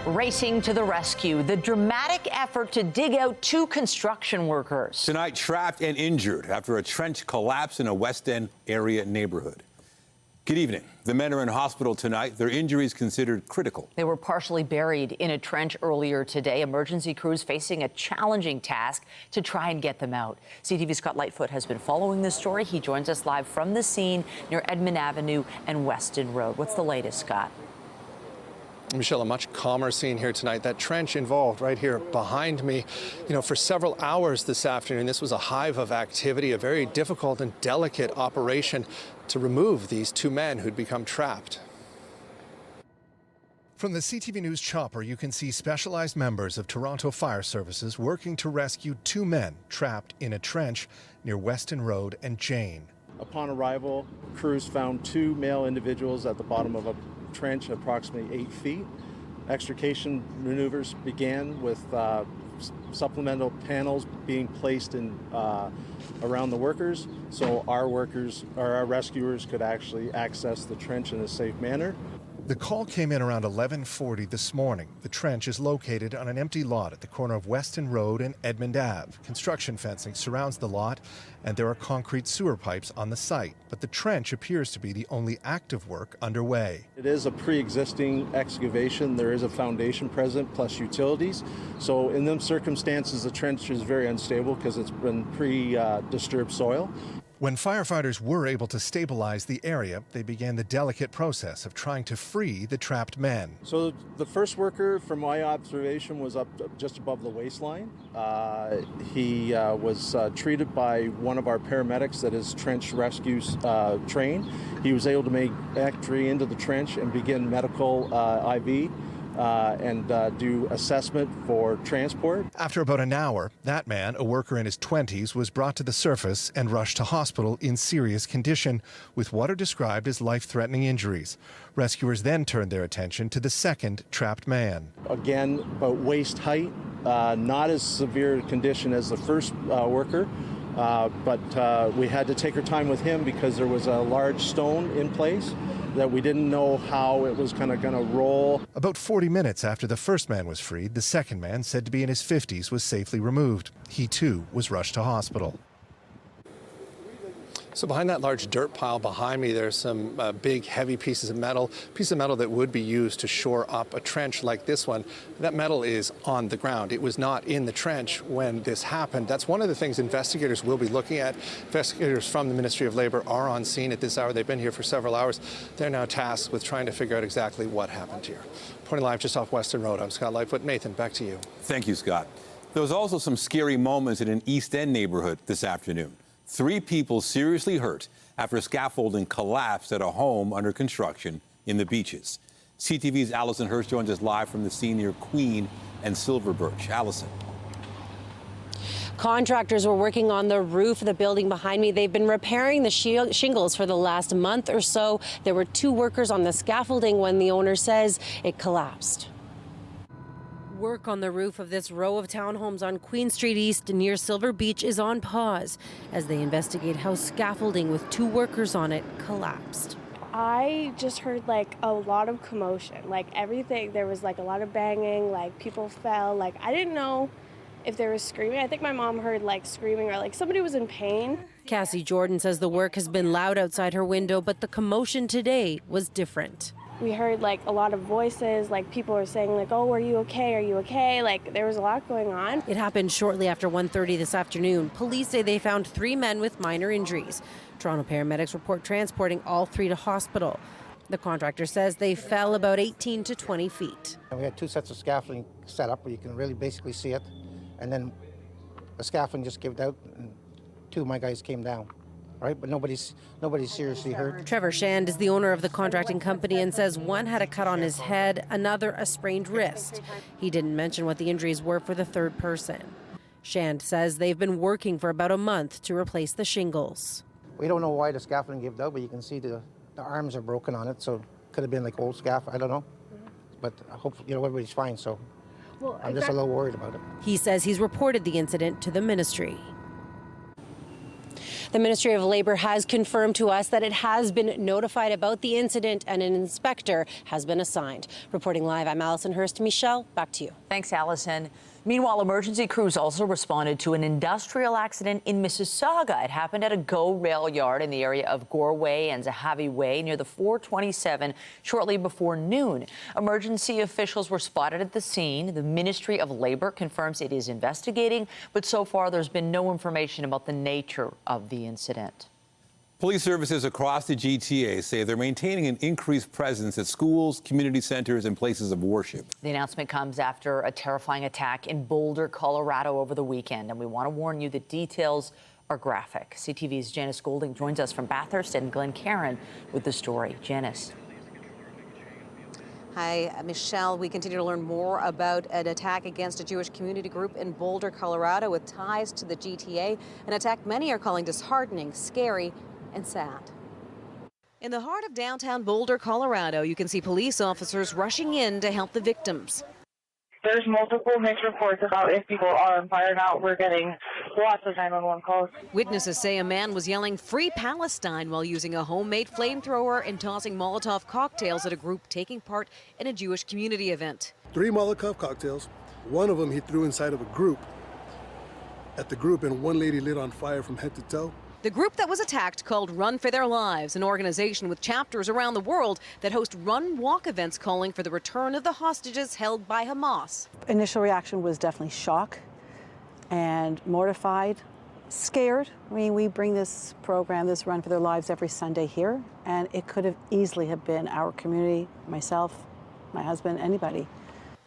racing to the rescue. The dramatic effort to dig out 2 construction workers. Tonight, trapped and injured after a trench collapse in a West End area neighborhood. Good evening. The men are in hospital tonight. Their injuries considered critical. They were partially buried in a trench earlier today. Emergency crews facing a challenging task to try and get them out. CTV's Scott Lightfoot has been following this story. He joins us live from the scene near Edmund Avenue and Weston Road. What's the latest, Scott? Michelle, a much calmer scene here tonight. That trench involved right here behind me, for several hours this afternoon. This was a hive of activity, a very difficult and delicate operation to remove these 2 men who'd become trapped. From the CTV News chopper, you can see specialized members of Toronto Fire Services working to rescue 2 men trapped in a trench near Weston Road and Jane. Upon arrival, crews found 2 male individuals at the bottom of a trench approximately 8 feet. Extrication maneuvers began with supplemental panels being placed in around the workers, so our rescuers could actually access the trench in a safe manner. The call came in around 11:40 this morning. The trench is located on an empty lot at the corner of Weston Road and Edmund Ave. Construction fencing surrounds the lot, and there are concrete sewer pipes on the site. But the trench appears to be the only active work underway. It is a pre-existing excavation. There is a foundation present plus utilities. So in them circumstances, the trench is very unstable because it's been pre-disturbed soil. When firefighters were able to stabilize the area, they began the delicate process of trying to free the trapped men. So the first worker, from my observation, was up just above the waistline. He was treated by one of our paramedics that is trench rescue trained. He was able to make entry into the trench and begin medical IV. And do assessment for transport. After about an hour, that man, a worker in his 20s, was brought to the surface and rushed to hospital in serious condition with what are described as life-threatening injuries. Rescuers then turned their attention to the second trapped man. Again, about waist height, not as severe a condition as the first worker. But we had to take our time with him because there was a large stone in place that we didn't know how it was kind of going to roll. About 40 minutes after the first man was freed, the second man, said to be in his 50s, was safely removed. He too was rushed to hospital. So behind that large dirt pile behind me, there's some big, heavy pieces of metal that would be used to shore up a trench like this one. That metal is on the ground. It was not in the trench when this happened. That's one of the things investigators will be looking at. Investigators from the Ministry of Labour are on scene at this hour. They've been here for several hours. They're now tasked with trying to figure out exactly what happened here. Reporting live just off Weston Road, I'm Scott Lightfoot. Nathan, back to you. Thank you, Scott. There was also some scary moments in an East End neighborhood this afternoon. 3 people seriously hurt after scaffolding collapsed at a home under construction in the Beaches. CTV's Allison Hurst joins us live from the scene near Queen and Silver Birch. Allison. Contractors were working on the roof of the building behind me. They've been repairing the shingles for the last month or so. There were 2 workers on the scaffolding when the owner says it collapsed. Work on the roof of this row of townhomes on Queen Street East near Silver Beach is on pause as they investigate how scaffolding with 2 workers on it collapsed. I just heard a lot of commotion, everything. There was a lot of banging, people fell. I didn't know if there was screaming. I think my mom heard screaming or somebody was in pain. Cassie Jordan says the work has been loud outside her window, but the commotion today was different. We heard a lot of voices, people were saying oh, are you okay? Are you okay? There was a lot going on. It happened shortly after 1:30 this afternoon. Police say they found 3 men with minor injuries. Toronto paramedics report transporting all 3 to hospital. The contractor says they fell about 18 to 20 feet. We had 2 sets of scaffolding set up where you can really basically see it. And then the scaffolding just gave out and 2 of my guys came down. Right, but nobody's seriously hurt. Trevor Shand is the owner of the contracting company and says one had a cut on his head, another a sprained wrist. He didn't mention what the injuries were for the 3rd person. Shand says they've been working for about a month to replace the shingles. We don't know why the scaffolding gave out, but you can see the arms are broken on it, so it could have been old scaffolding, I don't know. But I hope everybody's fine, so I'm just a little worried about it. He says he's reported the incident to the ministry. The Ministry of Labour has confirmed to us that it has been notified about the incident and an inspector has been assigned. Reporting live, I'm Alison Hurst. Michelle, back to you. Thanks, Allison. Meanwhile, emergency crews also responded to an industrial accident in Mississauga. It happened at a GO rail yard in the area of Gore Way and Zahavi Way near the 427 shortly before noon. Emergency officials were spotted at the scene. The Ministry of Labour confirms it is investigating, but so far there's been no information about the nature of the incident. Police services across the GTA say they're maintaining an increased presence at schools, community centers, and places of worship. The announcement comes after a terrifying attack in Boulder, Colorado over the weekend, and we want to warn you that details are graphic. CTV's Janice Golding joins us from Bathurst and Glencairn with the story. Janice. Hi, Michelle. We continue to learn more about an attack against a Jewish community group in Boulder, Colorado, with ties to the GTA, an attack many are calling disheartening, scary, and sad. In the heart of downtown Boulder, Colorado, you can see police officers rushing in to help the victims. There's multiple mixed reports about if people are on fire now. We're getting lots of 911 calls. Witnesses say a man was yelling "Free Palestine" while using a homemade flamethrower and tossing Molotov cocktails at a group taking part in a Jewish community event. 3 Molotov cocktails. One of them he threw inside of a group. At the group, and one lady lit on fire from head to toe. The group that was attacked, called Run for Their Lives, an organization with chapters around the world that host run-walk events calling for the return of the hostages held by Hamas. Initial reaction was definitely shock and mortified, scared. I mean, we bring this program, this Run for Their Lives, every Sunday here, and it could have easily have been our community, myself, my husband, anybody.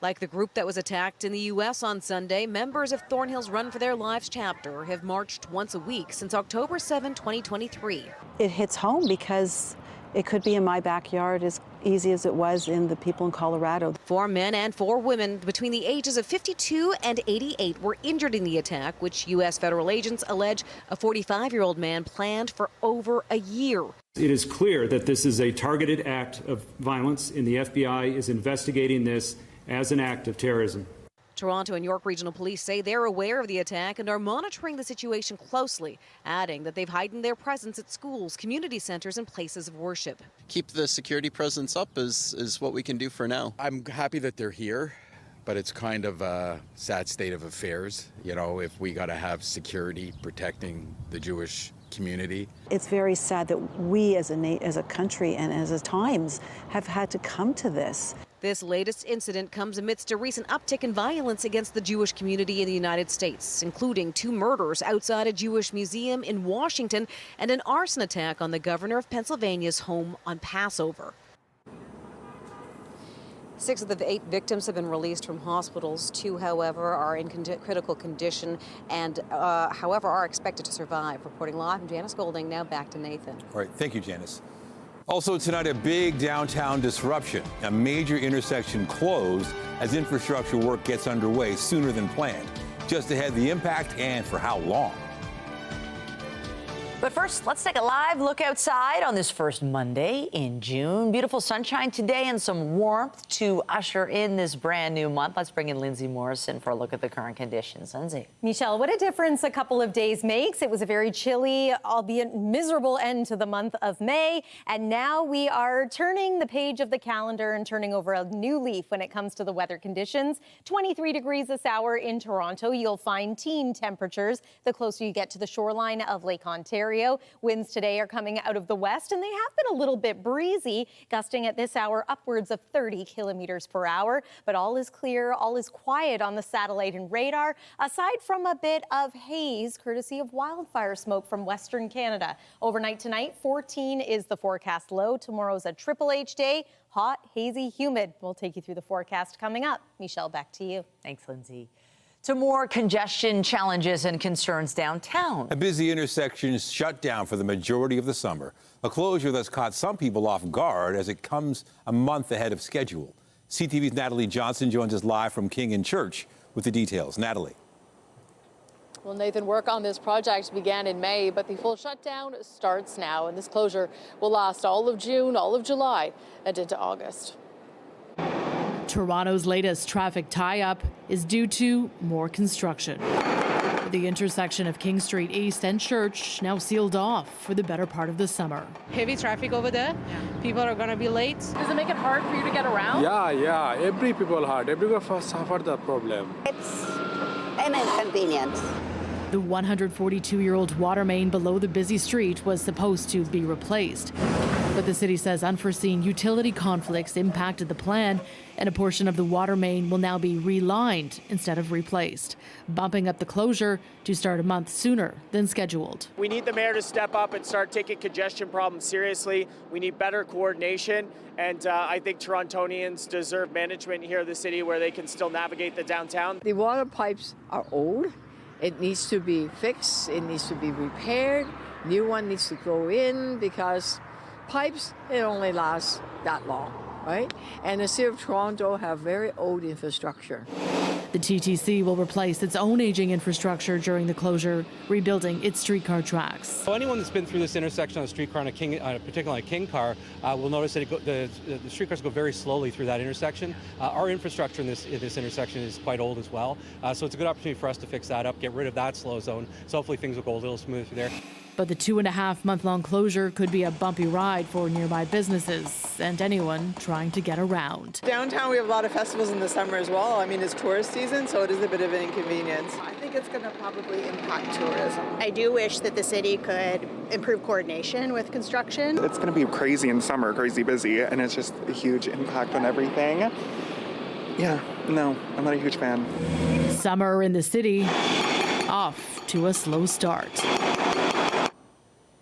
Like the group that was attacked in the U.S. on Sunday, members of Thornhill's Run for Their Lives chapter have marched once a week since October 7, 2023. It hits home because it could be in my backyard as easy as it was in the people in Colorado. 4 men and 4 women between the ages of 52 and 88 were injured in the attack, which U.S. federal agents allege a 45-year-old man planned for over a year. It is clear that this is a targeted act of violence, and the FBI is investigating this as an act of terrorism. Toronto and York Regional Police say they're aware of the attack and are monitoring the situation closely, adding that they've heightened their presence at schools, community centers, and places of worship. Keep the security presence up is what we can do for now. I'm happy that they're here, but it's kind of a sad state of affairs, you know, if we got to have security protecting the Jewish community. It's very sad that we as a country and as a Times have had to come to this. This latest incident comes amidst a recent uptick in violence against the Jewish community in the United States, including 2 murders outside a Jewish museum in Washington and an arson attack on the governor of Pennsylvania's home on Passover. 6 of the 8 victims have been released from hospitals. 2, however, are in critical condition and, however, are expected to survive. Reporting live from Janice Golding, now back to Nathan. All right, thank you, Janice. Also tonight, a big downtown disruption. A major intersection closed as infrastructure work gets underway sooner than planned. Just ahead, the impact and for how long. But first, let's take a live look outside on this first Monday in June. Beautiful sunshine today and some warmth to usher in this brand new month. Let's bring in Lindsay Morrison for a look at the current conditions. Lindsay. Michelle, what a difference a couple of days makes. It was a very chilly, albeit miserable end to the month of May. And now we are turning the page of the calendar and turning over a new leaf when it comes to the weather conditions. 23 degrees this hour in Toronto. You'll find teen temperatures the closer you get to the shoreline of Lake Ontario. Winds today are coming out of the west, and they have been a little bit breezy, gusting at this hour upwards of 30 kilometers per hour. But all is clear, all is quiet on the satellite and radar, aside from a bit of haze, courtesy of wildfire smoke from Western Canada. Overnight tonight, 14 is the forecast low. Tomorrow's a Triple H day. Hot, hazy, humid. We'll take you through the forecast coming up. Michelle, back to you. Thanks, Lindsay. To more congestion challenges and concerns downtown. A busy intersection is shut down for the majority of the summer. A closure that's caught some people off guard as it comes a month ahead of schedule. CTV's Natalie Johnson joins us live from King and Church with the details. Natalie. Well, Nathan, work on this project began in May, but the full shutdown starts now, and this closure will last all of June, all of July, and into August. Toronto's latest traffic tie-up is due to more construction. The intersection of King Street East and Church now sealed off for the better part of the summer. Heavy traffic over there. People are going to be late. Does it make it hard for you to get around? Yeah. Every people hard. Everyone suffer the problem. It's an inconvenience. The 142-year-old water main below the busy street was supposed to be replaced. But the city says unforeseen utility conflicts impacted the plan, and a portion of the water main will now be relined instead of replaced, bumping up the closure to start a month sooner than scheduled. We need the mayor to step up and start taking congestion problems seriously. We need better coordination, and I think Torontonians deserve management here in the city where they can still navigate the downtown. The water pipes are old. It needs to be fixed. It needs to be repaired. New one needs to go in because pipes, it only lasts that long, right? And the city of Toronto have very old infrastructure. The TTC will replace its own aging infrastructure during the closure, rebuilding its streetcar tracks. So anyone that's been through this intersection on a streetcar, on a King, particularly a King car, will notice that the streetcars go very slowly through that intersection. Our infrastructure in this intersection is quite old as well, so it's a good opportunity for us to fix that up, get rid of that slow zone, so hopefully things will go a little smoother through there. But the 2.5-month-long closure could be a bumpy ride for nearby businesses and anyone trying to get around. Downtown, we have a lot of festivals in the summer as well. I mean, it's tourist season, so it is a bit of an inconvenience. I think it's going to probably impact tourism. I do wish that the city could improve coordination with construction. It's going to be crazy in summer, crazy busy, and it's just a huge impact on everything. Yeah, no, I'm not a huge fan. Summer in the city, off to a slow start.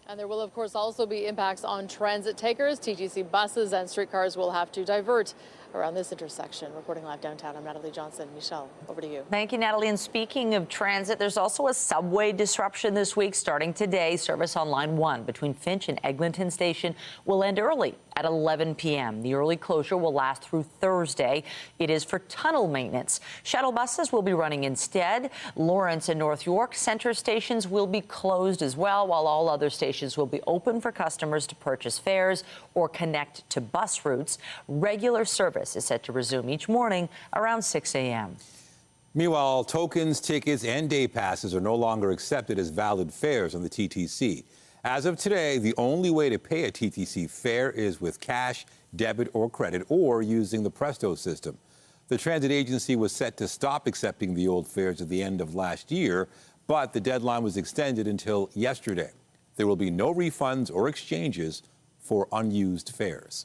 And there will, of course, also be impacts on transit takers. TTC buses and streetcars will have to divert around this intersection. Reporting live downtown, I'm Natalie Johnson. Michelle, over to you. Thank you, Natalie. And speaking of transit, there's also a subway disruption this week starting today. Service on Line 1 between Finch and Eglinton Station will end early at 11 p.m. The early closure will last through Thursday. It is for tunnel maintenance. Shuttle buses will be running instead. Lawrence and North York Centre stations will be closed as well, while all other stations will be open for customers to purchase fares or connect to bus routes. Regular service is set to resume each morning around 6 a.m. Meanwhile, tokens, tickets, and day passes are no longer accepted as valid fares on the TTC. As of today, the only way to pay a TTC fare is with cash, debit, or credit, or using the Presto system. The transit agency was set to stop accepting the old fares at the end of last year, but the deadline was extended until yesterday. There will be no refunds or exchanges for unused fares.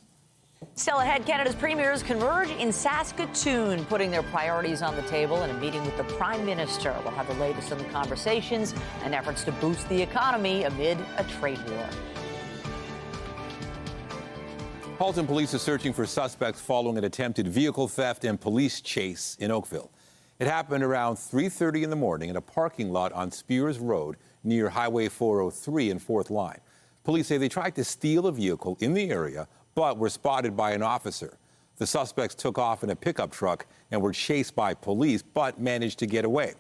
Still ahead, Canada's premiers converge in Saskatoon, putting their priorities on the table in a meeting with the Prime Minister. We'll have the latest on the conversations and efforts to boost the economy amid a trade war. Halton police are searching for suspects following an attempted vehicle theft and police chase in Oakville. It happened around 3:30 in the morning in a parking lot on Spears Road near Highway 403 and 4th Line. Police say they tried to steal a vehicle in the area, but were spotted by an officer. The suspects took off in a pickup truck and were chased by police, but managed to get away.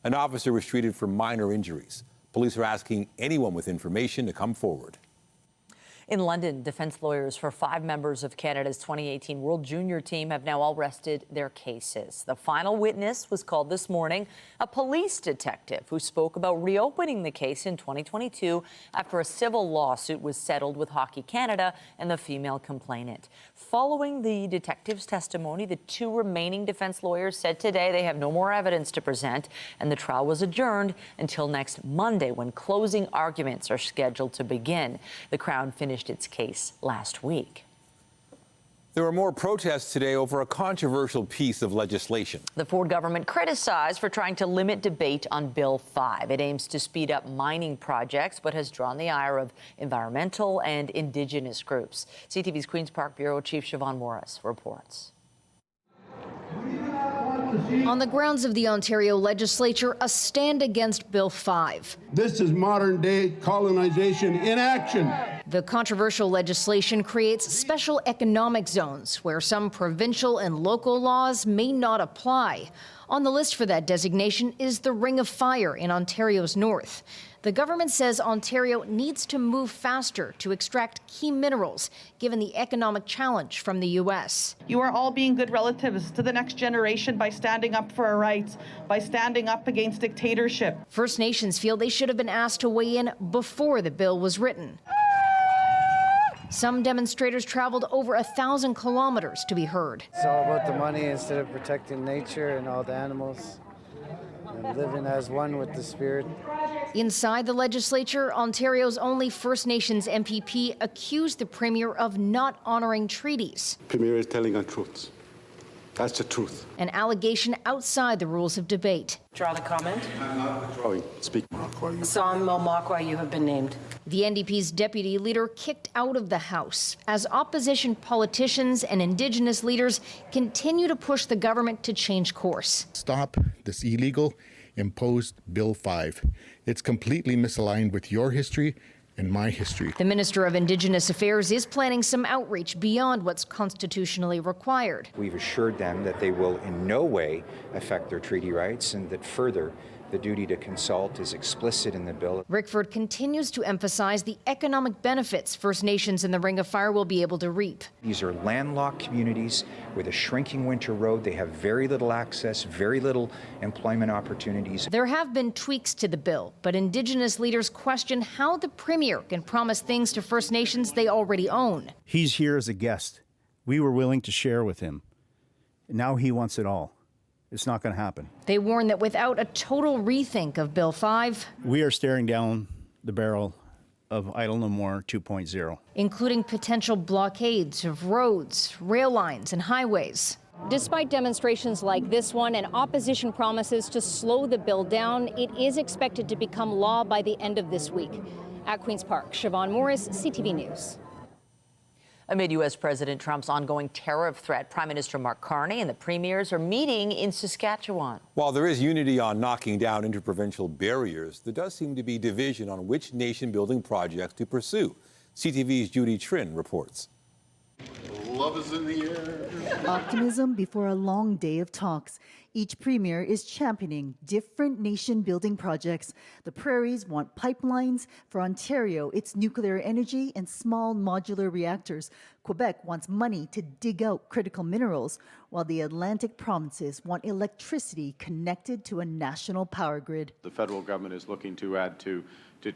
An officer was treated for minor injuries. Police are asking anyone with information to come forward. In London, defense lawyers for 5 members of Canada's 2018 World Junior team have now all rested their cases. The final witness was called this morning, a police detective who spoke about reopening the case in 2022 after a civil lawsuit was settled with Hockey Canada and the female complainant. Following the detective's testimony, the 2 remaining defense lawyers said today they have no more evidence to present, and the trial was adjourned until next Monday, when closing arguments are scheduled to begin. The Crown finished its case last week. There were more protests today over a controversial piece of legislation. The Ford government criticized for trying to limit debate on Bill 5. It aims to speed up mining projects, but has drawn the ire of environmental and Indigenous groups. CTV's Queen's Park Bureau Chief Siobhan Morris reports. On the grounds of the Ontario legislature, a stand against Bill 5. This is modern-day colonization in action. The controversial legislation creates special economic zones where some provincial and local laws may not apply. On the list for that designation is the Ring of Fire in Ontario's north. The government says Ontario needs to move faster to extract key minerals, given the economic challenge from the U.S. You are all being good relatives to the next generation by standing up for our rights, by standing up against dictatorship. First Nations feel they should have been asked to weigh in before the bill was written. Some demonstrators traveled over 1,000 kilometers to be heard. It's all about the money instead of protecting nature and all the animals and living as one with the spirit. Inside the legislature, Ontario's only First Nations MPP accused the Premier of not honoring treaties. The Premier is telling untruths. That's the truth. An allegation outside the rules of debate. Draw the comment. I'm not withdrawing. Speak. Sam Malmakwa, you have been named. The NDP's deputy leader kicked out of the House as opposition politicians and Indigenous leaders continue to push the government to change course. Stop this illegal imposed Bill 5. It's completely misaligned with your history and my history. The Minister of Indigenous Affairs is planning some outreach beyond what's constitutionally required. We've assured them that they will in no way affect their treaty rights and that further, the duty to consult is explicit in the bill. Rickford continues to emphasize the economic benefits First Nations in the Ring of Fire will be able to reap. These are landlocked communities with a shrinking winter road. They have very little access, very little employment opportunities. There have been tweaks to the bill, but Indigenous leaders question how the Premier can promise things to First Nations they already own. He's here as a guest. We were willing to share with him. Now he wants it all. It's not going to happen. They warn that without a total rethink of Bill 5, we are staring down the barrel of Idle No More 2.0, including potential blockades of roads, rail lines, and highways. Despite demonstrations like this one and opposition promises to slow the bill down, it is expected to become law by the end of this week. At Queen's Park, Siobhan Morris, CTV News. Amid U.S. President Trump's ongoing tariff threat, Prime Minister Mark Carney and the premiers are meeting in Saskatchewan. While there is unity on knocking down interprovincial barriers, there does seem to be division on which nation-building projects to pursue. CTV's Judy Trin reports. Love is in the air. Optimism before a long day of talks. Each premier is championing different nation-building projects. The prairies want pipelines. For Ontario, it's nuclear energy and small modular reactors. Quebec wants money to dig out critical minerals, while the Atlantic provinces want electricity connected to a national power grid. The federal government is looking to add to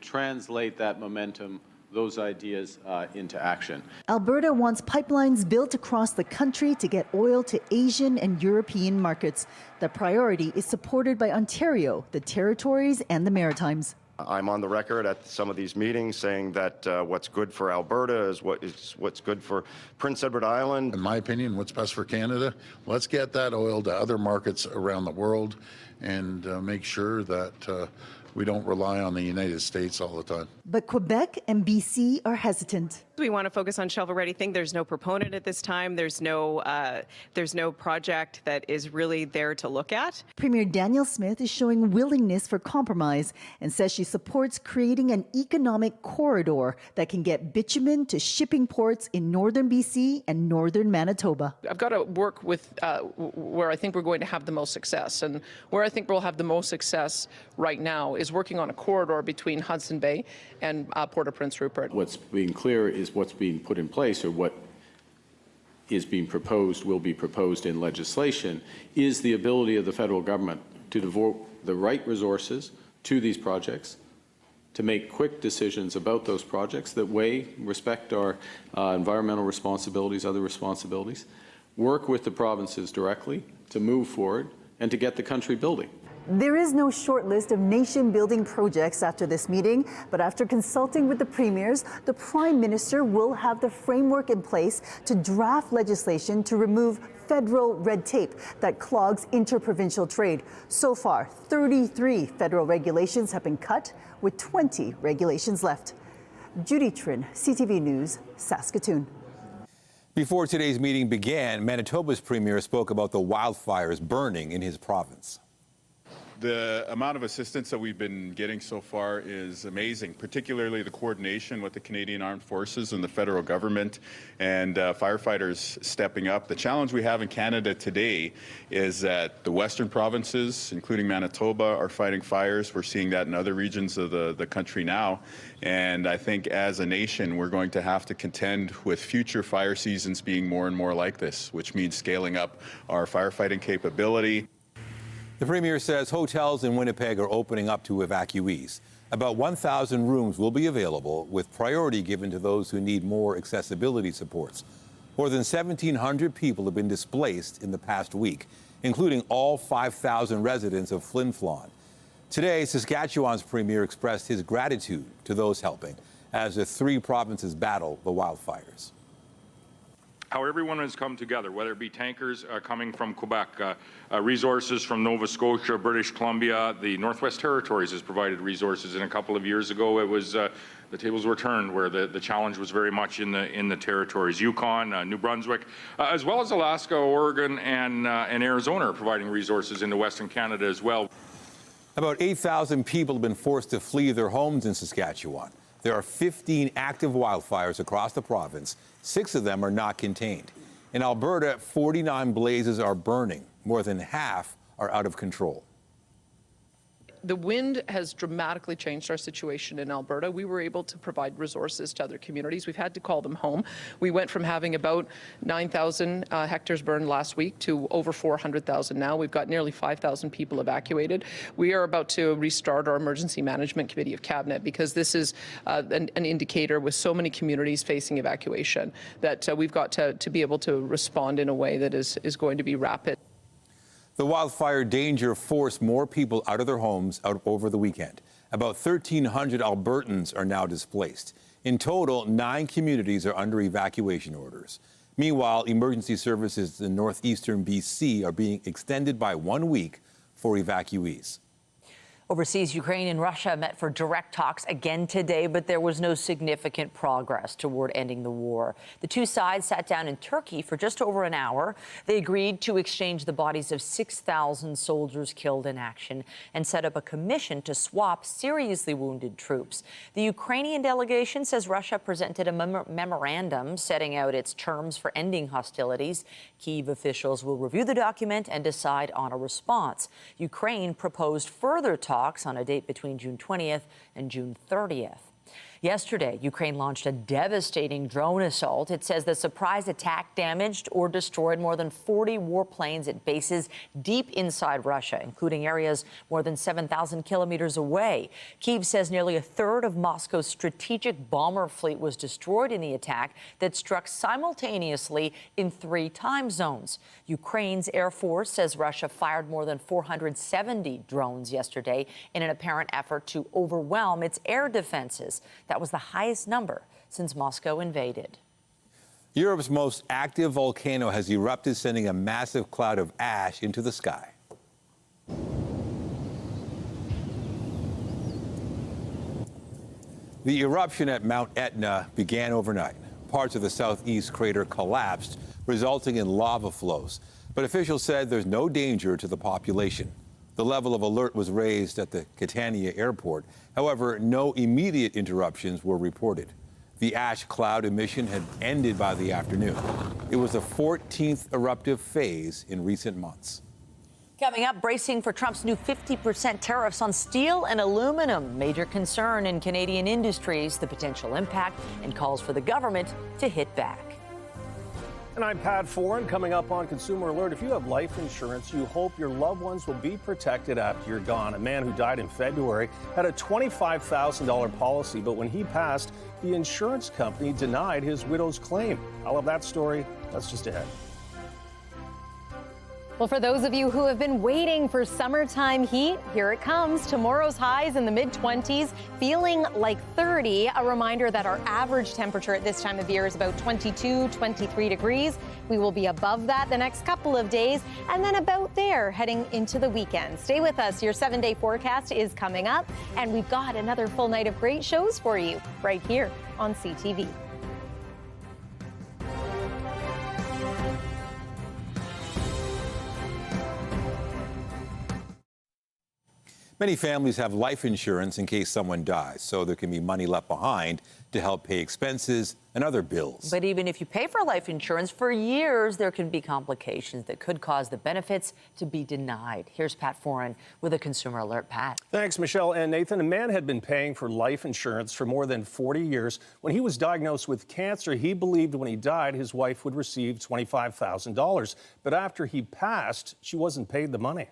translate that momentum, those ideas into action. Alberta wants pipelines built across the country to get oil to Asian and European markets. The priority is supported by Ontario, the Territories, and the Maritimes. I'm on the record at some of these meetings saying that what's good for Alberta is what's good for Prince Edward Island. In my opinion, what's best for Canada, let's get that oil to other markets around the world and make sure that we don't rely on the United States all the time. But Quebec and BC are hesitant. We want to focus on shovel-ready thing. There's no proponent at this time. There's no project that is really there to look at. Premier Danielle Smith is showing willingness for compromise and says she supports creating an economic corridor that can get bitumen to shipping ports in northern BC and northern Manitoba. I've got to work with where I think we're going to have the most success. And where I think we'll have the most success right now is working on a corridor between Hudson Bay and Port of Prince Rupert. What's being clear is what's being put in place, or what is being proposed will be proposed in legislation, is the ability of the federal government to devote the right resources to these projects, to make quick decisions about those projects that respect our environmental responsibilities, other responsibilities, work with the provinces directly to move forward and to get the country building. There is no short list of nation-building projects after this meeting, but after consulting with the premiers, the Prime Minister will have the framework in place to draft legislation to remove federal red tape that clogs interprovincial trade. So far, 33 federal regulations have been cut, with 20 regulations left. Judy Trin, CTV News, Saskatoon. Before today's meeting began, Manitoba's premier spoke about the wildfires burning in his province. The amount of assistance that we've been getting so far is amazing, particularly the coordination with the Canadian Armed Forces and the federal government and firefighters stepping up. The challenge we have in Canada today is that the western provinces, including Manitoba, are fighting fires. We're seeing that in other regions of the country now. And I think as a nation, we're going to have to contend with future fire seasons being more and more like this, which means scaling up our firefighting capability. The Premier says hotels in Winnipeg are opening up to evacuees. About 1,000 rooms will be available, with priority given to those who need more accessibility supports. More than 1,700 people have been displaced in the past week, including all 5,000 residents of Flin Flon. Today, Saskatchewan's Premier expressed his gratitude to those helping as the three provinces battle the wildfires. How everyone has come together, whether it be tankers coming from Quebec, resources from Nova Scotia, British Columbia, the Northwest Territories has provided resources. And a couple of years ago, it was the tables were turned, where the challenge was very much in the territories. Yukon, New Brunswick, as well as Alaska, Oregon, and Arizona are providing resources into Western Canada as well. About 8,000 people have been forced to flee their homes in Saskatchewan. There are 15 active wildfires across the province. 6 of them are not contained. In Alberta, 49 blazes are burning. More than half are out of control. The wind has dramatically changed our situation in Alberta. We were able to provide resources to other communities. We've had to call them home. We went from having about 9,000 hectares burned last week to over 400,000 now. We've got nearly 5,000 people evacuated. We are about to restart our Emergency Management Committee of Cabinet, because this is an indicator with so many communities facing evacuation that we've got to be able to respond in a way that is going to be rapid. The wildfire danger forced more people out of their homes over the weekend. About 1,300 Albertans are now displaced. In total, 9 communities are under evacuation orders. Meanwhile, emergency services in northeastern BC are being extended by 1 week for evacuees. Overseas, Ukraine and Russia met for direct talks again today, but there was no significant progress toward ending the war. The two sides sat down in Turkey for just over an hour. They agreed to exchange the bodies of 6,000 soldiers killed in action and set up a commission to swap seriously wounded troops. The Ukrainian delegation says Russia presented a memorandum setting out its terms for ending hostilities. Kyiv officials will review the document and decide on a response. Ukraine proposed further talks on a date between June 20th and June 30th. Yesterday, Ukraine launched a devastating drone assault. It says the surprise attack damaged or destroyed more than 40 warplanes at bases deep inside Russia, including areas more than 7,000 kilometers away. Kyiv says nearly a third of Moscow's strategic bomber fleet was destroyed in the attack that struck simultaneously in 3 time zones. Ukraine's Air Force says Russia fired more than 470 drones yesterday in an apparent effort to overwhelm its air defenses. That was the highest number since Moscow invaded. Europe's most active volcano has erupted, sending a massive cloud of ash into the sky. The eruption at Mount Etna began overnight. Parts of the southeast crater collapsed, resulting in lava flows. But officials said there's no danger to the population. The level of alert was raised at the Catania airport. However, no immediate interruptions were reported. The ash cloud emission had ended by the afternoon. It was the 14th eruptive phase in recent months. Coming up, bracing for Trump's new 50% tariffs on steel and aluminum. Major concern in Canadian industries, the potential impact, and calls for the government to hit back. And I'm Pat Foran. Coming up on Consumer Alert, if you have life insurance, you hope your loved ones will be protected after you're gone. A man who died in February had a $25,000 policy, but when he passed, the insurance company denied his widow's claim. I'll have that story. That's just ahead. Well, for those of you who have been waiting for summertime heat, here it comes. Tomorrow's highs in the mid-20s, feeling like 30. A reminder that our average temperature at this time of year is about 22, 23 degrees. We will be above that the next couple of days, and then about there heading into the weekend. Stay with us. Your 7-day forecast is coming up, and we've got another full night of great shows for you right here on CTV. Many families have life insurance in case someone dies, so there can be money left behind to help pay expenses and other bills. But even if you pay for life insurance for years, there can be complications that could cause the benefits to be denied. Here's Pat Foran with a Consumer Alert. Pat. Thanks, Michelle and Nathan. A man had been paying for life insurance for more than 40 years. When he was diagnosed with cancer, he believed when he died, his wife would receive $25,000. But after he passed, she wasn't paid the money.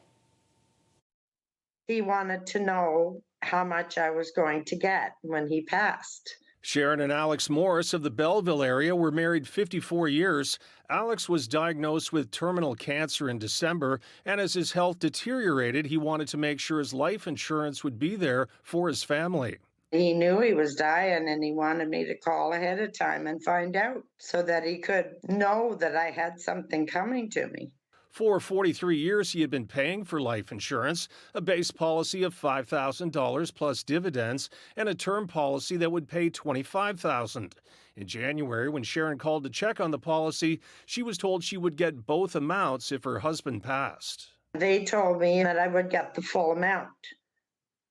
He wanted to know how much I was going to get when he passed. Sharon and Alex Morris of the Belleville area were married 54 years. Alex was diagnosed with terminal cancer in December, and as his health deteriorated, he wanted to make sure his life insurance would be there for his family. He knew he was dying, and he wanted me to call ahead of time and find out so that he could know that I had something coming to me. For 43 years, he had been paying for life insurance, a base policy of $5,000 plus dividends, and a term policy that would pay $25,000. In January, when Sharon called to check on the policy, she was told she would get both amounts if her husband passed. They told me that I would get the full amount,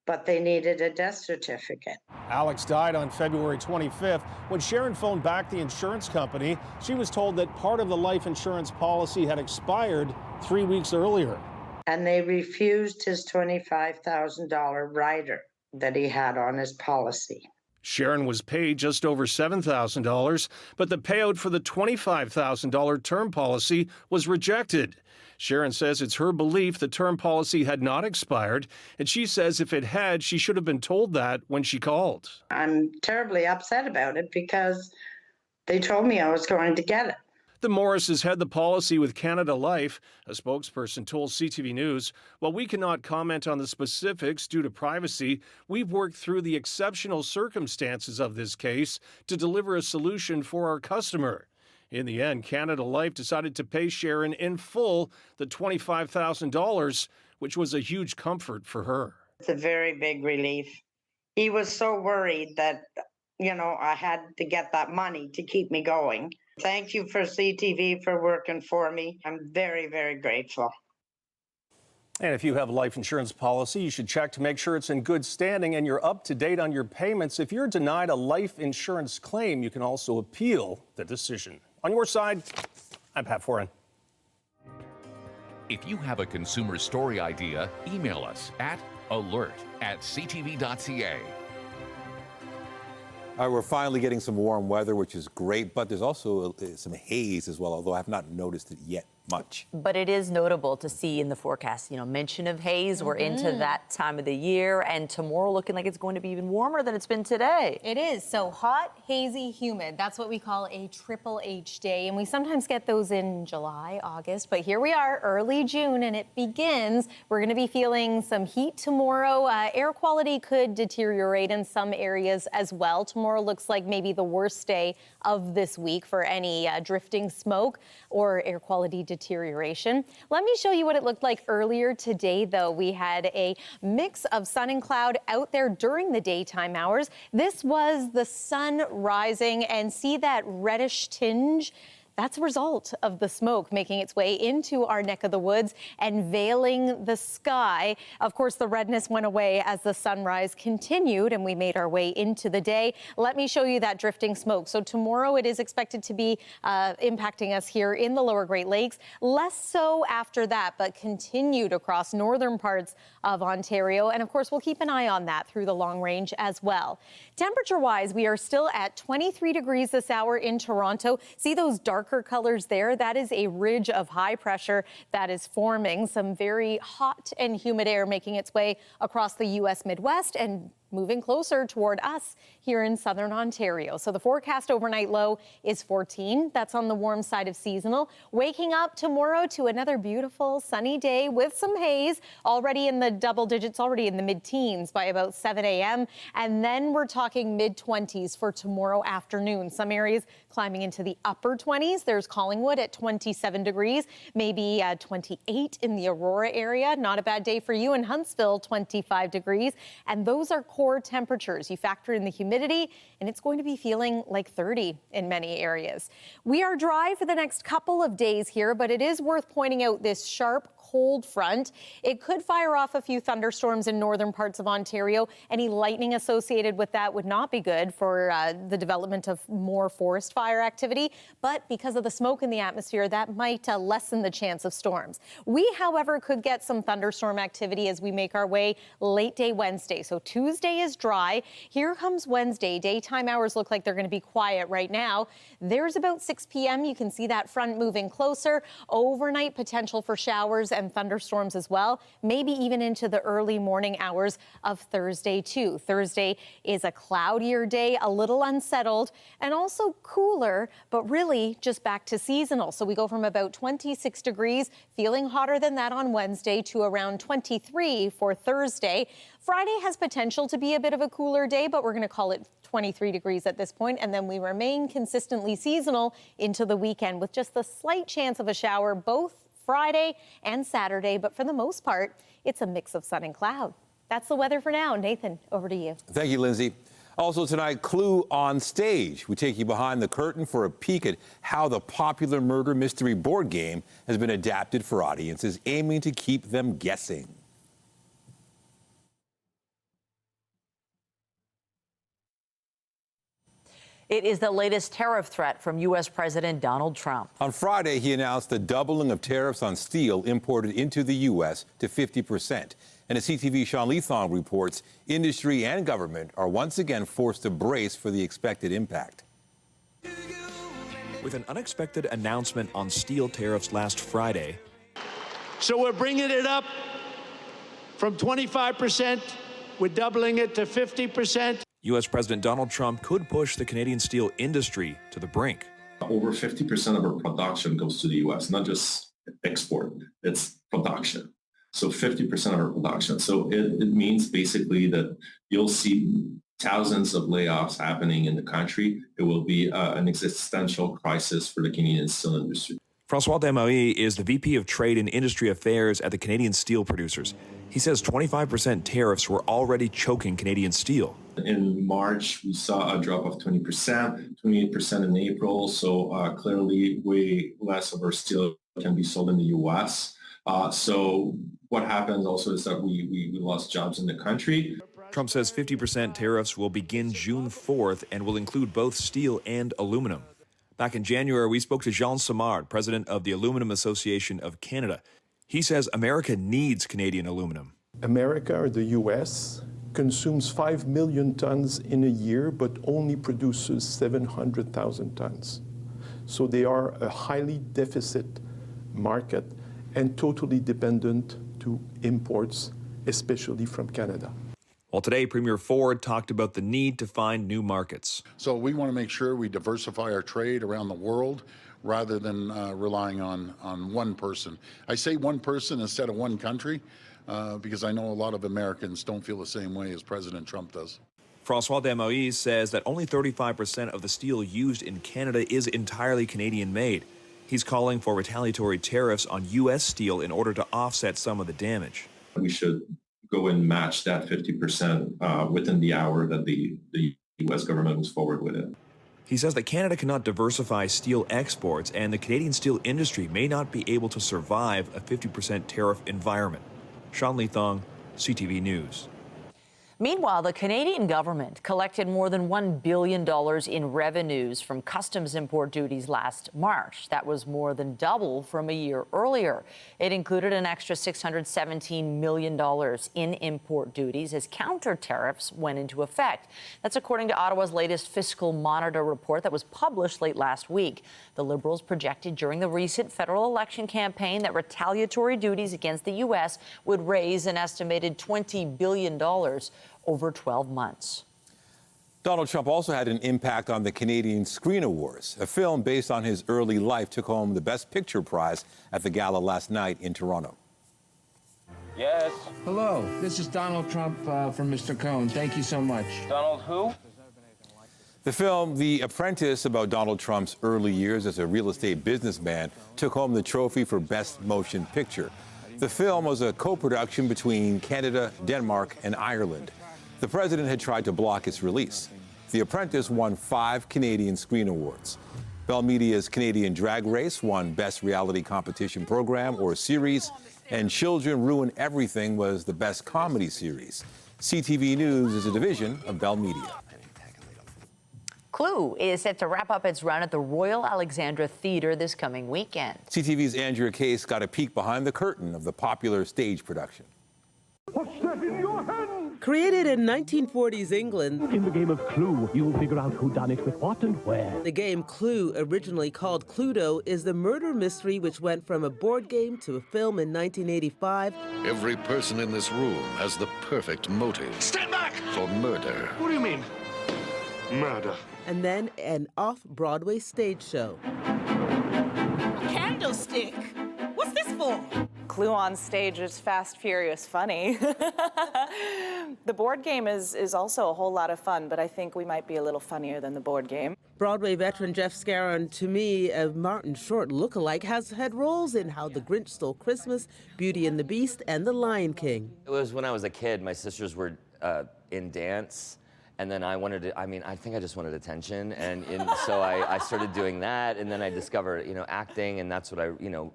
but they needed a death certificate. Alex died on February 25th. When Sharon phoned back the insurance company, she was told that part of the life insurance policy had expired 3 weeks earlier. And they refused his $25,000 rider that he had on his policy. Sharon was paid just over $7,000, but the payout for the $25,000 term policy was rejected. Sharon says it's her belief the term policy had not expired, and she says if it had, she should have been told that when she called. I'm terribly upset about it because they told me I was going to get it. The Morrises had the policy with Canada Life. A spokesperson told CTV News, while we cannot comment on the specifics due to privacy, we've worked through the exceptional circumstances of this case to deliver a solution for our customer. In the end, Canada Life decided to pay Sharon in full the $25,000, which was a huge comfort for her. It's a very big relief. He was so worried that, I had to get that money to keep me going. Thank you for CTV for working for me. I'm very, very grateful. And if you have a life insurance policy, you should check to make sure it's in good standing and you're up to date on your payments. If you're denied a life insurance claim, you can also appeal the decision. On your side, I'm Pat Foran. If you have a consumer story idea, email us at alert@ctv.ca. We're finally getting some warm weather, which is great, but there's also some haze as well, although I have not noticed it yet much. But it is notable to see in the forecast, mention of haze. We're into that time of the year, and tomorrow looking like it's going to be even warmer than it's been today. It is. So hot, hazy, humid. That's what we call a triple H day. And we sometimes get those in July, August. But here we are, early June, and it begins. We're going to be feeling some heat tomorrow. Air quality could deteriorate in some areas as well. Tomorrow looks like maybe the worst day of this week for any drifting smoke or air quality deterioration. Let me show you what it looked like earlier today, though. We had a mix of sun and cloud out there during the daytime hours. This was the sun rising, and see that reddish tinge? That's a result of the smoke making its way into our neck of the woods and veiling the sky. Of course, the redness went away as the sunrise continued and we made our way into the day. Let me show you that drifting smoke. So tomorrow it is expected to be impacting us here in the lower Great Lakes. Less so after that, but continued across northern parts of Ontario. And of course, we'll keep an eye on that through the long range as well. Temperature-wise, we are still at 23 degrees this hour in Toronto. See those darker colors there? That is a ridge of high pressure that is forming. Some very hot and humid air making its way across the U.S. Midwest and moving closer toward us here in southern Ontario. So the forecast overnight low is 14. That's on the warm side of seasonal. Waking up tomorrow to another beautiful sunny day with some haze, already in the double digits, already in the mid-teens by about 7 a.m. And then we're talking mid-20s for tomorrow afternoon. Some areas climbing into the upper 20s. There's Collingwood at 27 degrees, maybe 28 in the Aurora area. Not a bad day for you. In Huntsville, 25 degrees. And those are core temperatures. You factor in the humidity, and it's going to be feeling like 30 in many areas. We are dry for the next couple of days here, but it is worth pointing out this sharp cold front. It could fire off a few thunderstorms in northern parts of Ontario. Any lightning associated with that would not be good for the development of more forest fire activity. But because of the smoke in the atmosphere, that might lessen the chance of storms. We, however, could get some thunderstorm activity as we make our way late day Wednesday. So Tuesday is dry. Here comes Wednesday. Daytime hours look like they're going to be quiet right now. There's about 6 p.m. You can see that front moving closer. Overnight potential for showers and thunderstorms as well, maybe even into the early morning hours of Thursday too. Thursday is a cloudier day, a little unsettled and also cooler, but really just back to seasonal. So we go from about 26 degrees, feeling hotter than that on Wednesday, to around 23 for Thursday. Friday has potential to be a bit of a cooler day, but we're going to call it 23 degrees at this point, and then we remain consistently seasonal into the weekend with just the slight chance of a shower both Friday and Saturday, but for the most part, it's a mix of sun and cloud. That's the weather for now. Nathan, over to you. Thank you, Lindsay. Also tonight, Clue on Stage. We take you behind the curtain for a peek at how the popular murder mystery board game has been adapted for audiences, aiming to keep them guessing. It is the latest tariff threat from U.S. President Donald Trump. On Friday, he announced the doubling of tariffs on steel imported into the U.S. to 50%. And as CTV Sean Leathong reports, industry and government are once again forced to brace for the expected impact. With an unexpected announcement on steel tariffs last Friday. So we're bringing it up from 25%. We're doubling it to 50%. U.S. President Donald Trump could push the Canadian steel industry to the brink. Over 50% of our production goes to the U.S., not just export, it's production. So 50% of our production. So it means basically that you'll see thousands of layoffs happening in the country. It will be an existential crisis for the Canadian steel industry. François Desmarais is the VP of Trade and Industry Affairs at the Canadian Steel Producers. He says 25% tariffs were already choking Canadian steel. In March, we saw a drop of 20%, 28% in April. So clearly way less of our steel can be sold in the U.S. So what happens also is that we lost jobs in the country. Trump says 50% tariffs will begin June 4th and will include both steel and aluminum. Back in January, we spoke to Jean Simard, president of the Aluminum Association of Canada. He says America needs Canadian aluminum. America, or the U.S., consumes 5 million tons in a year, but only produces 700,000 tons. So they are a highly deficit market and totally dependent to imports, especially from Canada. Well, today, Premier Ford talked about the need to find new markets. So we want to make sure we diversify our trade around the world rather than relying on one person. I say one person instead of one country because I know a lot of Americans don't feel the same way as President Trump does. François Desmarais says that only 35% of the steel used in Canada is entirely Canadian-made. He's calling for retaliatory tariffs on U.S. steel in order to offset some of the damage. We should go and match that 50% within the hour that the U.S. government moves forward with it. He says that Canada cannot diversify steel exports and the Canadian steel industry may not be able to survive a 50% tariff environment. Sean Leathong, CTV News. Meanwhile, the Canadian government collected more than $1 billion in revenues from customs import duties last March. That was more than double from a year earlier. It included an extra $617 million in import duties as counter tariffs went into effect. That's according to Ottawa's latest Fiscal Monitor report that was published late last week. The Liberals projected during the recent federal election campaign that retaliatory duties against the U.S. would raise an estimated $20 billion over 12 months. Donald Trump also had an impact on the Canadian Screen Awards. A film based on his early life took home the Best Picture prize at the gala last night in Toronto. Yes. Hello, this is Donald Trump from Mr. Cohn. Thank you so much. Donald who? The film, The Apprentice, about Donald Trump's early years as a real estate businessman, took home the trophy for Best Motion Picture. The film was a co-production between Canada, Denmark, and Ireland. The president had tried to block its release. The Apprentice won 5 Canadian Screen Awards. Bell Media's Canadian Drag Race won Best Reality Competition Program or Series, and Children Ruin Everything was the Best Comedy Series. CTV News is a division of Bell Media. Clue is set to wrap up its run at the Royal Alexandra Theatre this coming weekend. CTV's Andrea Case got a peek behind the curtain of the popular stage production. What's that in your hand? Created in 1940s England, In the game of Clue, you'll figure out who done it with what and where. the game Clue, originally called Cluedo, is the murder mystery which went from a board game to a film in 1985. Every person in this room has the perfect motive. Stand back! For murder. What do you mean? Murder. And then an off-Broadway stage show. Candlestick. What's this for? Clue on stage is fast, furious, funny. The board game is also a whole lot of fun, but I think we might be a little funnier than the board game. Broadway veteran Jeff Scarron, to me, a Martin Short lookalike, has had roles in How the Grinch Stole Christmas, Beauty and the Beast, and The Lion King. It was when I was a kid. My sisters were in dance. And then I think I just wanted attention, and so I started doing that, and then I discovered, acting, and that's what I,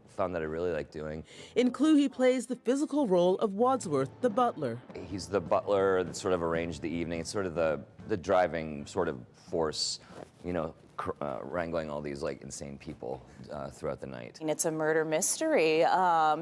found that I really like doing. In Clue, he plays the physical role of Wadsworth, the butler. He's the butler that sort of arranged the evening. It's sort of the driving sort of force, wrangling all these insane people throughout the night. And it's a murder mystery.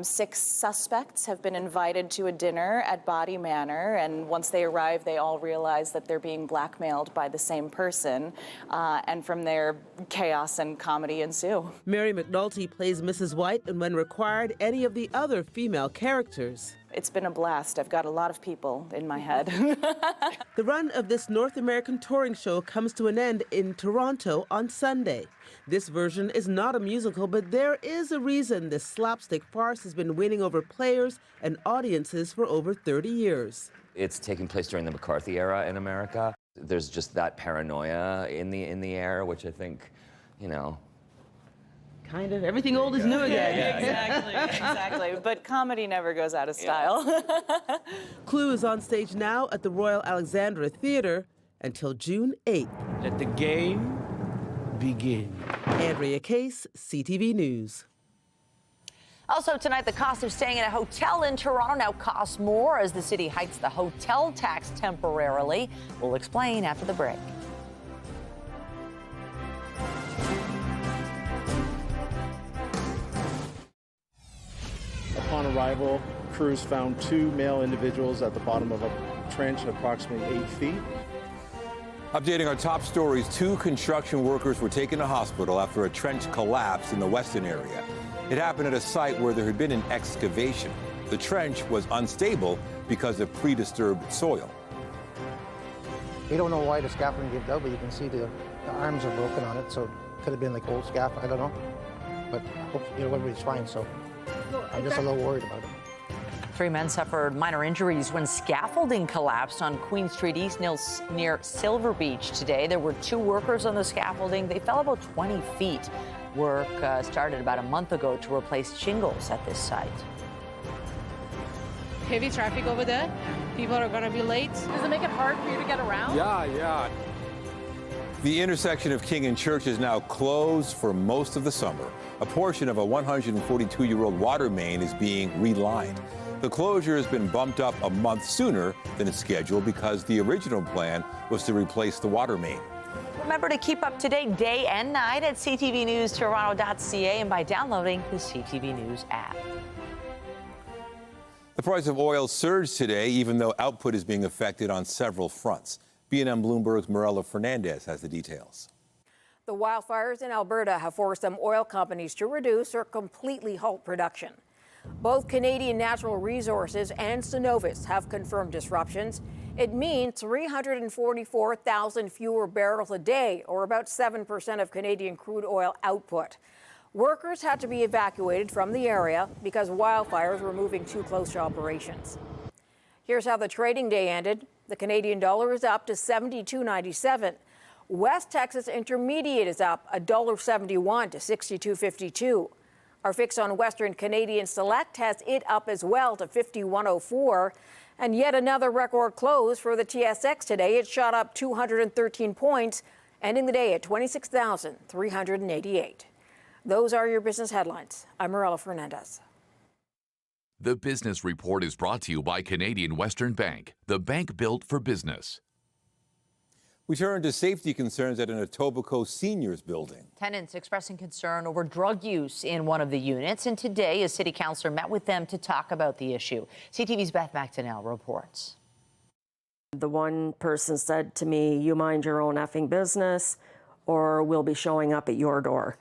6 suspects have been invited to a dinner at Body Manor, and once they arrive, they all realize that they're being blackmailed by the same person, and from there, chaos and comedy ensue. Mary McNulty plays Mrs. White, and when required, any of the other female characters. It's been a blast. I've got a lot of people in my head. The run of this North American touring show comes to an end in Toronto on Sunday. This version is not a musical, but there is a reason this slapstick farce has been winning over players and audiences for over 30 years. It's taking place during the McCarthy era in America. There's just that paranoia in the air, which I think, Kind of. Everything old is new again. Yeah, exactly. But comedy never goes out of style. Clue is on stage now at the Royal Alexandra Theatre until June 8th. Let the game begin. Andrea Case, CTV News. Also tonight, the cost of staying in a hotel in Toronto now costs more as the city hikes the hotel tax temporarily. We'll explain after the break. Upon arrival, crews found 2 male individuals at the bottom of a trench approximately 8 feet. Updating our top stories, 2 construction workers were taken to hospital after a trench collapsed in the Weston area. It happened at a site where there had been an excavation. The trench was unstable because of pre-disturbed soil. We don't know why the scaffolding gave out, but you can see the arms are broken on it, so it could have been like old scaffold, I don't know. But hopefully, everybody's fine, so I'm just a little worried about it. 3 men suffered minor injuries when scaffolding collapsed on Queen Street East near Silver Beach today. There were 2 workers on the scaffolding. They fell about 20 feet. Work started about a month ago to replace shingles at this site. Heavy traffic over there. People are going to be late. Does it make it hard for you to get around? Yeah. The intersection of King and Church is now closed for most of the summer. A portion of a 142-year-old water main is being relined. The closure has been bumped up a month sooner than scheduled because the original plan was to replace the water main. Remember to keep up to date day and night at ctvnewstoronto.ca and by downloading the CTV News app. The price of oil surged today, even though output is being affected on several fronts. BNN Bloomberg's Morella Fernandez has the details. The wildfires in Alberta have forced some oil companies to reduce or completely halt production. Both Canadian Natural Resources and Cenovus have confirmed disruptions. It means 344,000 fewer barrels a day, or about 7% of Canadian crude oil output. Workers had to be evacuated from the area because wildfires were moving too close to operations. Here's how the trading day ended. The Canadian dollar is up to $72.97. West Texas Intermediate is up $1.71 to $62.52. Our fix on Western Canadian Select has it up as well to $51.04. And yet another record close for the TSX today. It shot up 213 points ending the day at 26,388. Those are your business headlines. I'm Morella Fernandez. The Business Report is brought to you by Canadian Western Bank, the bank built for business. We turn to safety concerns at an Etobicoke seniors building. Tenants expressing concern over drug use in one of the units, and today a city councillor met with them to talk about the issue. CTV's Beth McDonnell reports. The one person said to me, "You mind your own effing business, or we'll be showing up at your door."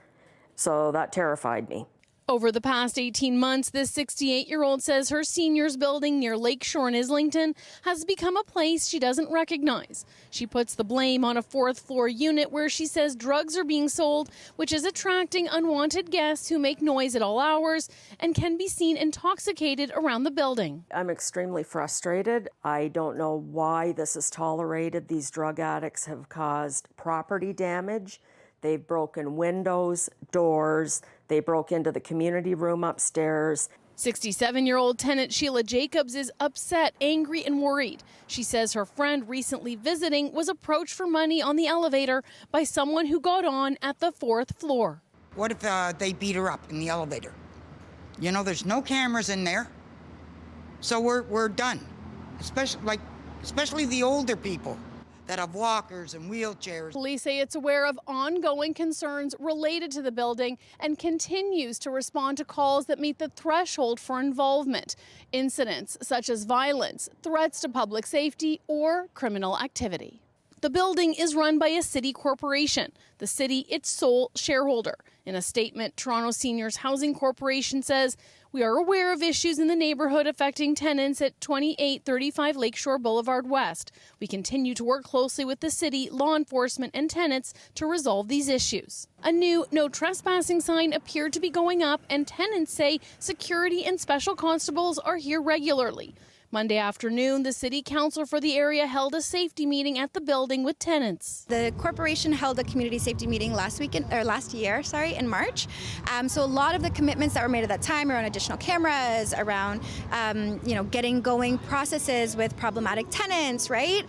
So that terrified me. Over the past 18 months, this 68-year-old says her seniors building near Lakeshore in Islington has become a place she doesn't recognize. She puts the blame on a fourth-floor unit where she says drugs are being sold, which is attracting unwanted guests who make noise at all hours and can be seen intoxicated around the building. I'm extremely frustrated. I don't know why this is tolerated. These drug addicts have caused property damage. They've broken windows, doors. They broke into the community room upstairs. 67-year-old tenant Sheila Jacobs is upset, angry, and worried. She says her friend recently visiting was approached for money on the elevator by someone who got on at the 4th floor. What if they beat her up in the elevator? You know, there's no cameras in there, so we're done. Especially the older people that have walkers and wheelchairs. Police say it's aware of ongoing concerns related to the building and continues to respond to calls that meet the threshold for involvement. Incidents such as violence, threats to public safety, or criminal activity. The building is run by a city corporation, the city its sole shareholder. In a statement, Toronto Seniors Housing Corporation says, "We are aware of issues in the neighborhood affecting tenants at 2835 Lakeshore Boulevard West. We continue to work closely with the city, law enforcement, and tenants to resolve these issues." A new no trespassing sign appeared to be going up, and tenants say security and special constables are here regularly. Monday afternoon, the city council for the area held a safety meeting at the building with tenants. The corporation held a community safety meeting last year, in March. So a lot of the commitments that were made at that time around additional cameras, around getting going processes with problematic tenants, right?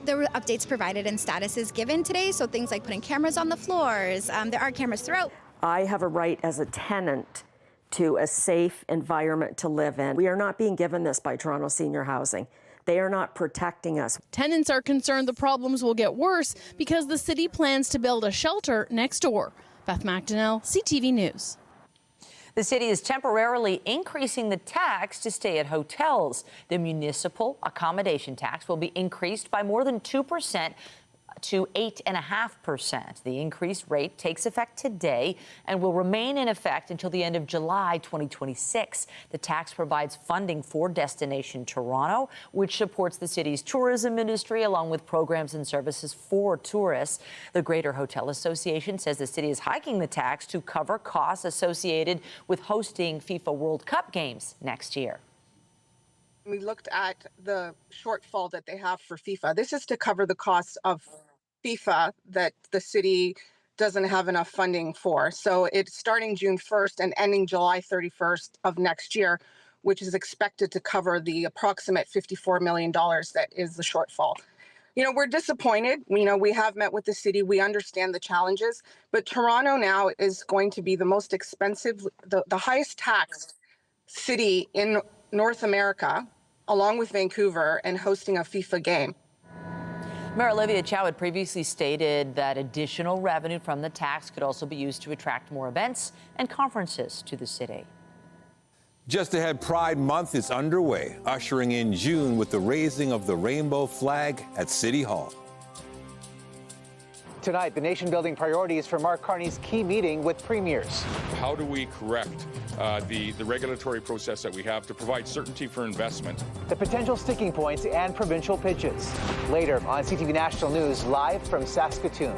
There were updates provided and statuses given today. So things like putting cameras on the floors. There are cameras throughout. I have a right as a tenant to a safe environment to live in. We are not being given this by Toronto Senior Housing. They are not protecting us. Tenants are concerned the problems will get worse because the city plans to build a shelter next door. Beth McDonnell, CTV News. The city is temporarily increasing the tax to stay at hotels. The municipal accommodation tax will be increased by more than 2% to 8.5%. The increased rate takes effect today and will remain in effect until the end of July 2026. The tax provides funding for Destination Toronto, which supports the city's tourism industry along with programs and services for tourists. The Greater Hotel Association says the city is hiking the tax to cover costs associated with hosting FIFA World Cup games next year. We looked at the shortfall that they have for FIFA. This is to cover the costs of FIFA that the city doesn't have enough funding for. So it's starting June 1st and ending July 31st of next year, which is expected to cover the approximate $54 million that is the shortfall. You know, we're disappointed. We have met with the city. We understand the challenges, but Toronto now is going to be the most expensive, the highest taxed city in North America, along with Vancouver, and hosting a FIFA game. Mayor Olivia Chow had previously stated that additional revenue from the tax could also be used to attract more events and conferences to the city. Just ahead, Pride Month is underway, ushering in June with the raising of the rainbow flag at City Hall. Tonight, the nation-building priorities for Mark Carney's key meeting with premiers. How do we correct the regulatory process that we have to provide certainty for investment? The potential sticking points and provincial pitches. Later on CTV National News, live from Saskatoon.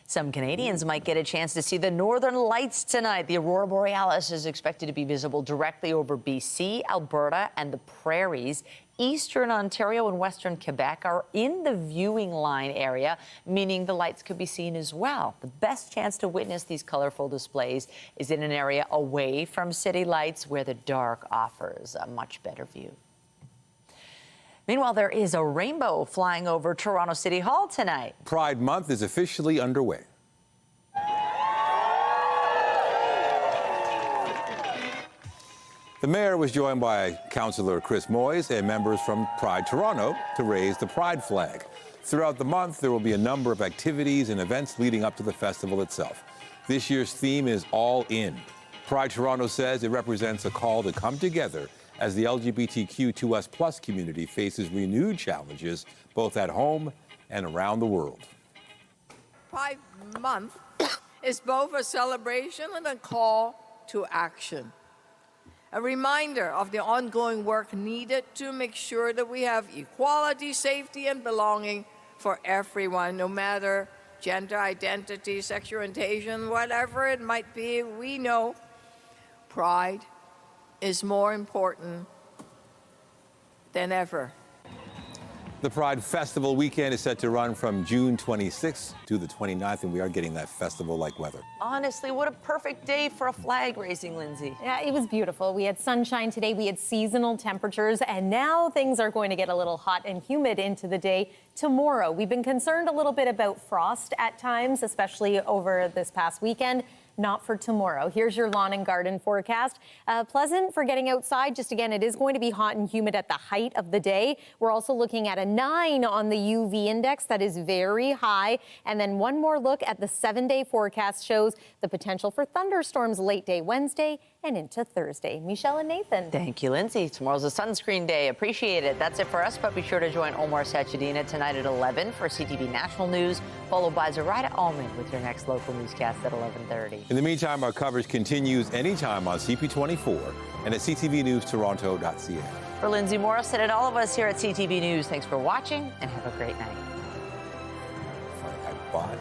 Some Canadians might get a chance to see the northern lights tonight. The aurora borealis is expected to be visible directly over BC, Alberta, and the prairies. Eastern Ontario and Western Quebec are in the viewing line area, meaning the lights could be seen as well. The best chance to witness these colorful displays is in an area away from city lights where the dark offers a much better view. Meanwhile, there is a rainbow flying over Toronto City Hall tonight. Pride Month is officially underway. The mayor was joined by Councillor Chris Moyes and members from Pride Toronto to raise the Pride flag. Throughout the month, there will be a number of activities and events leading up to the festival itself. This year's theme is All In. Pride Toronto says it represents a call to come together as the LGBTQ2S+ community faces renewed challenges both at home and around the world. Pride Month is both a celebration and a call to action. A reminder of the ongoing work needed to make sure that we have equality, safety, and belonging for everyone, no matter gender identity, sexual orientation, whatever it might be. We know pride is more important than ever. The Pride Festival weekend is set to run from June 26th to the 29th, and we are getting that festival-like weather. Honestly, what a perfect day for a flag raising, Lindsay. Yeah, it was beautiful. We had sunshine today, we had seasonal temperatures, and now things are going to get a little hot and humid into the day tomorrow. We've been concerned a little bit about frost at times, especially over this past weekend. Not for tomorrow. Here's your lawn and garden forecast. Pleasant for getting outside. Just again, it is going to be hot and humid at the height of the day. We're also looking at a 9 on the UV index. That is very high. And then one more look at the 7-day forecast shows the potential for thunderstorms late day Wednesday and into Thursday. Michelle and Nathan. Thank you, Lindsay. Tomorrow's a sunscreen day. Appreciate it. That's it for us, but be sure to join Omar Sachedina tonight at 11 for CTV National News, followed by Zoraida Allman with your next local newscast at 11:30. In the meantime, our coverage continues anytime on CP24 and at ctvnewstoronto.ca. For Lindsay Morrison and all of us here at CTV News, thanks for watching and have a great night. I bought